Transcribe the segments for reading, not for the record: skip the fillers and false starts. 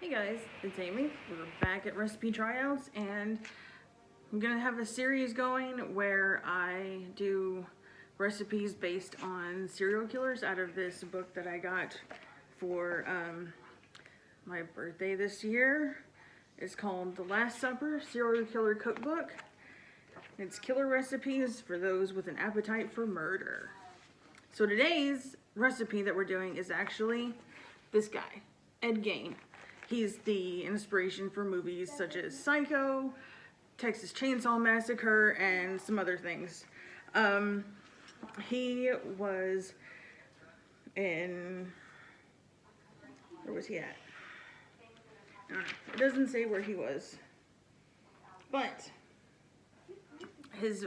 Hey guys, it's Amy. We're back at recipe tryouts, and I'm gonna have a series going where I do recipes based on serial killers out of this book that I got for my birthday this year. It's called The Last Supper Serial Killer Cookbook. It's killer recipes for those with an appetite for murder. So today's recipe that we're doing is actually this guy, Ed Gein. He's the inspiration for movies such as Psycho, Texas Chainsaw Massacre, and some other things. He was in... where was he at? It doesn't say where he was. But his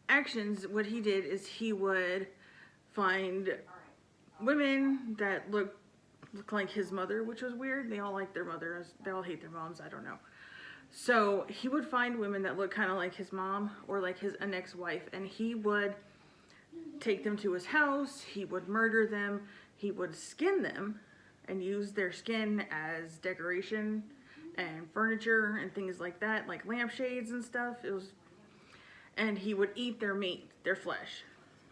actions, what he did is he would find women that look like his mother, which was weird. They all like their mothers. They all hate their moms. I don't know. So he would find women that look kind of like his mom or like an ex-wife, and he would take them to his house. He would murder them. He would skin them and use their skin as decoration and furniture and things like that, like lampshades and stuff. And he would eat their meat, their flesh.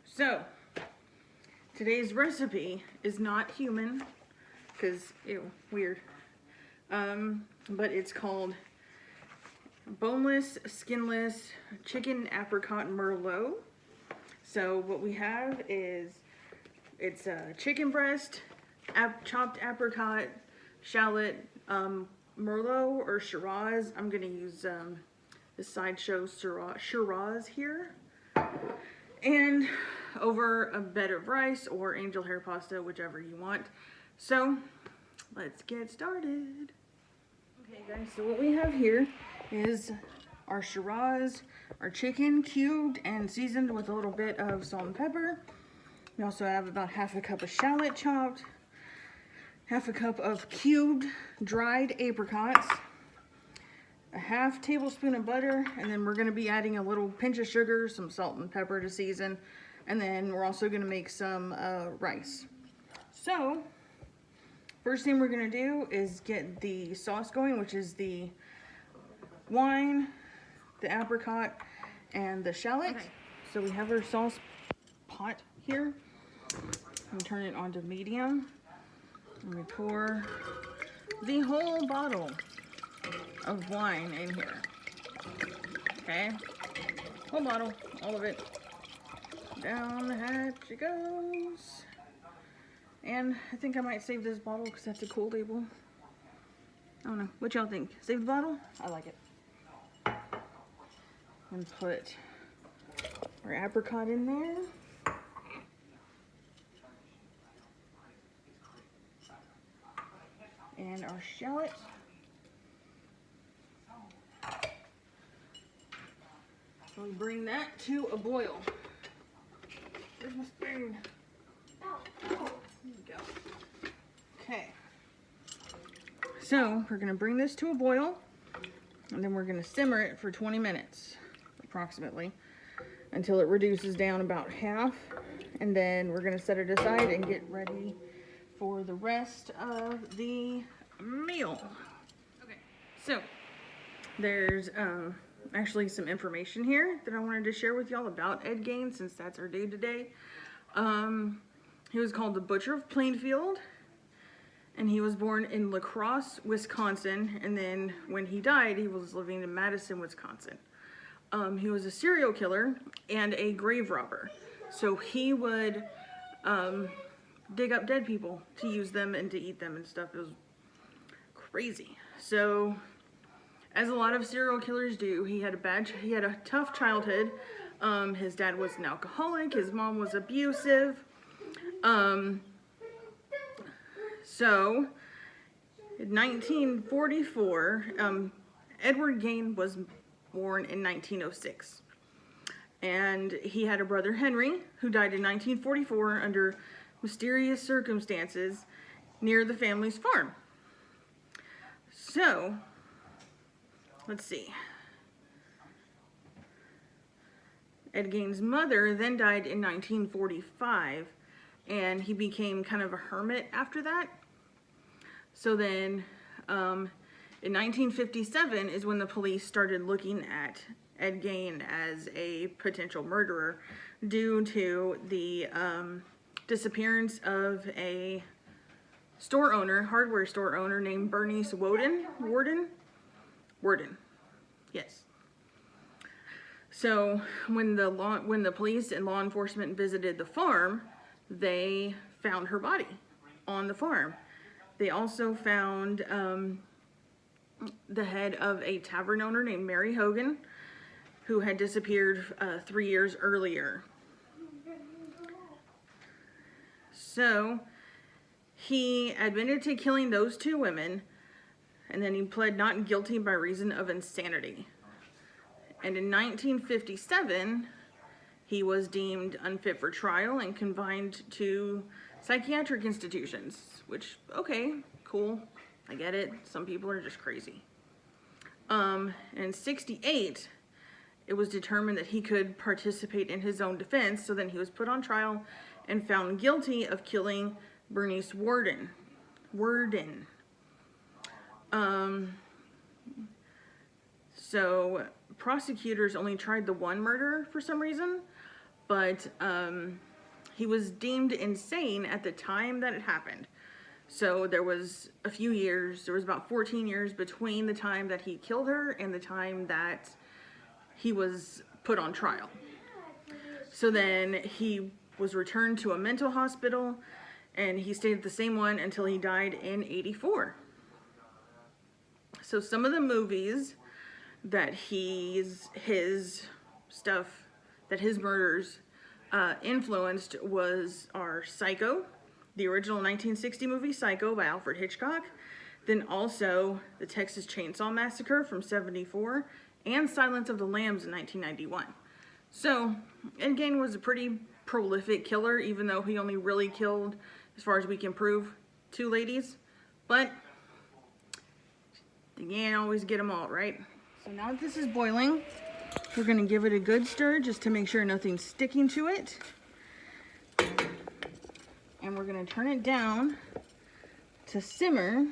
So today's recipe is not human, because, ew, weird. But it's called boneless, skinless chicken apricot merlot. So what we have is, it's a chicken breast, chopped apricot, shallot, merlot or Shiraz. I'm gonna use the Sideshow Shiraz here. And over a bed of rice or angel hair pasta, whichever you want. So let's get started. Okay guys, so what we have here is our Shiraz, our chicken cubed and seasoned with a little bit of salt and pepper. We also have about half a cup of shallot chopped, half a cup of cubed dried apricots, a half tablespoon of butter, and then we're going to be adding a little pinch of sugar, some salt and pepper to season, and then we're also going to make some rice. So first thing we're going to do is get the sauce going, which is the wine, the apricot, and the shallot. Okay. So we have our sauce pot here. I'm turn it on to medium. And we pour the whole bottle of wine in here. Okay? Whole bottle, all of it. Down the hatch it goes. And I think I might save this bottle because that's a cool label. I don't know. What y'all think? Save the bottle? I like it. And put our apricot in there. And our shallot. So we bring that to a boil. Where's my spoon? There we go. Okay. So we're gonna bring this to a boil, and then we're gonna simmer it for 20 minutes, approximately, until it reduces down about half, and then we're gonna set it aside and get ready for the rest of the meal. Okay, so there's actually some information here that I wanted to share with y'all about Ed Gein, since that's our day today. He was called the Butcher of Plainfield, and he was born in La Crosse, Wisconsin, and then when he died, he was living in Madison, Wisconsin. He was a serial killer and a grave robber. So he would dig up dead people to use them and to eat them and stuff. It was crazy. So, as a lot of serial killers do, he had a tough childhood. His dad was an alcoholic, his mom was abusive. So, in 1944, Edward Gein was born in 1906. And he had a brother, Henry, who died in 1944 under mysterious circumstances near the family's farm. So, let's see. Ed Gein's mother then died in 1945, and he became kind of a hermit after that. So then in 1957 is when the police started looking at Ed Gein as a potential murderer due to the disappearance of a store owner, hardware store owner named Bernice Warden. Yes. So when the police and law enforcement visited the farm, they found her body on the farm. They also found the head of a tavern owner named Mary Hogan, who had disappeared 3 years earlier. So he admitted to killing those 2 women, and then he pled not guilty by reason of insanity. And in 1957, he was deemed unfit for trial and confined to psychiatric institutions, which, okay, cool, I get it. Some people are just crazy. In 68, it was determined that he could participate in his own defense, so then he was put on trial and found guilty of killing Bernice Warden. So prosecutors only tried the 1 murder for some reason, but he was deemed insane at the time that it happened. So there was a few years, there was about 14 years between the time that he killed her and the time that he was put on trial. So then he was returned to a mental hospital, and he stayed at the same one until he died in 84. So some of the movies that his murders influenced are Psycho, the original 1960 movie Psycho by Alfred Hitchcock, then also the Texas Chainsaw Massacre from '74, and Silence of the Lambs in 1991. So Ed Gein was a pretty prolific killer, even though he only really killed, as far as we can prove, 2 ladies. But you can't always get them all, right? So now that this is boiling, we're going to give it a good stir just to make sure nothing's sticking to it. And we're going to turn it down to simmer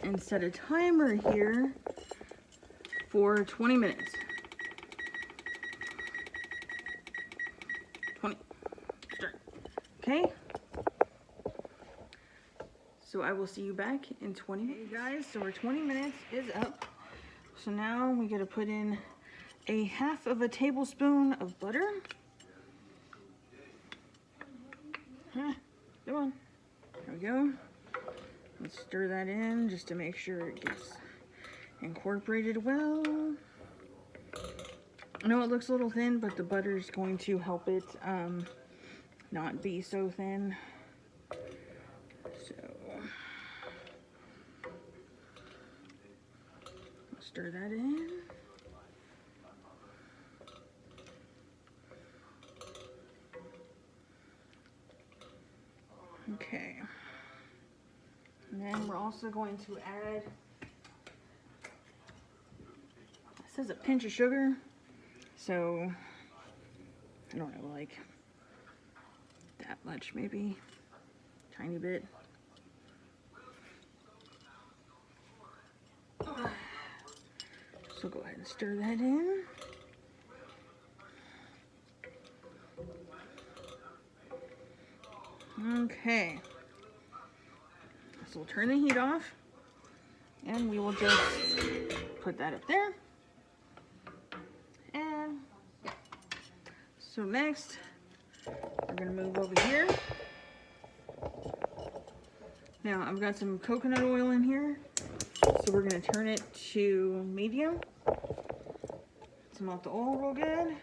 and set a timer here for 20 minutes. 20. Start. Okay. So I will see you back in 20 minutes. Hey guys, so our 20 minutes is up. So now we got to put in a 1/2 tablespoon of butter. Come on. There we go. Let's stir that in just to make sure it gets incorporated well. I know it looks a little thin, but the butter is going to help it not be so thin. So stir that in. Okay. And then we're also going to add, it says a pinch of sugar, so I don't know, like that much, maybe tiny bit. So go ahead and stir that in. Okay. So we'll turn the heat off, and we will just put that up there. And yeah. So next, we're gonna move over here. Now I've got some coconut oil in here, so we're gonna turn it to medium. Melt the oil real good,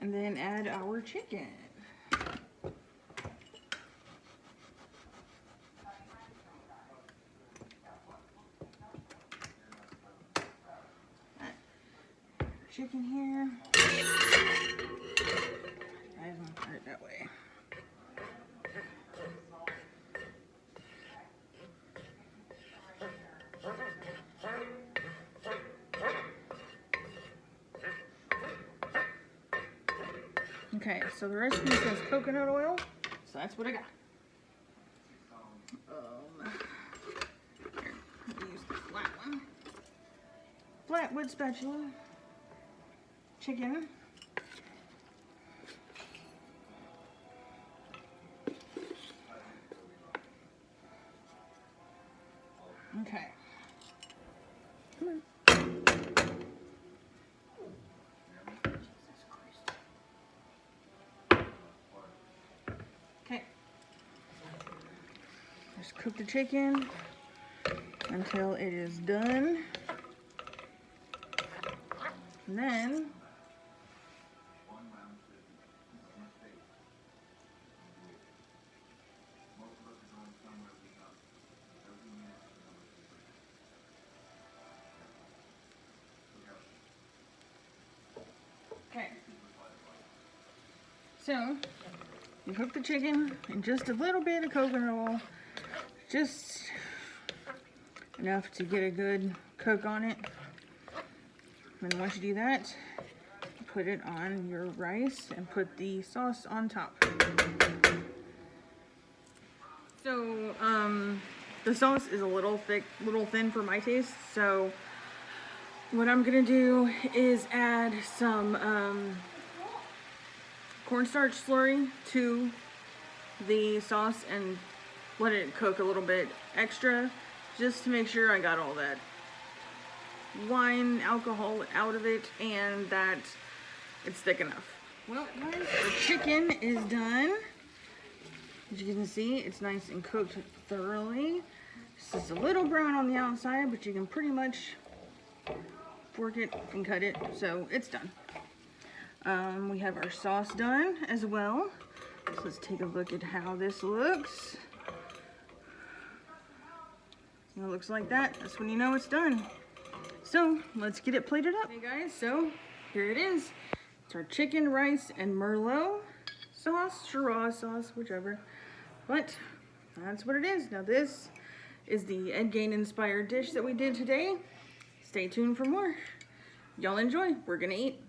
and then add our chicken. Chicken here. I haven't put it that way. Okay, so the recipe says coconut oil, so that's what I got. flat wood spatula chicken. Okay. Come on. Okay. Just cook the chicken until it is done. And then okay. So you cook the chicken in just a little bit of coconut oil, just enough to get a good cook on it. And once you do that, put it on your rice and put the sauce on top. So the sauce is a little thick, little thin for my taste. So what I'm gonna do is add some cornstarch slurry to the sauce and let it cook a little bit extra, just to make sure I got all that wine alcohol out of it and that it's thick enough. Well guys, the chicken is done. As you can see, it's nice and cooked thoroughly. It's just a little brown on the outside, but you can pretty much fork it and cut it, so it's done. We have our sauce done as well. So let's take a look at how this looks. When it looks like that, that's when you know it's done. So let's get it plated up. Hey guys, so here it is. It's our chicken, rice, and Merlot sauce, Shiraz sauce, whichever. But that's what it is. Now this is the Ed Gein inspired dish that we did today. Stay tuned for more. Y'all enjoy. We're gonna eat.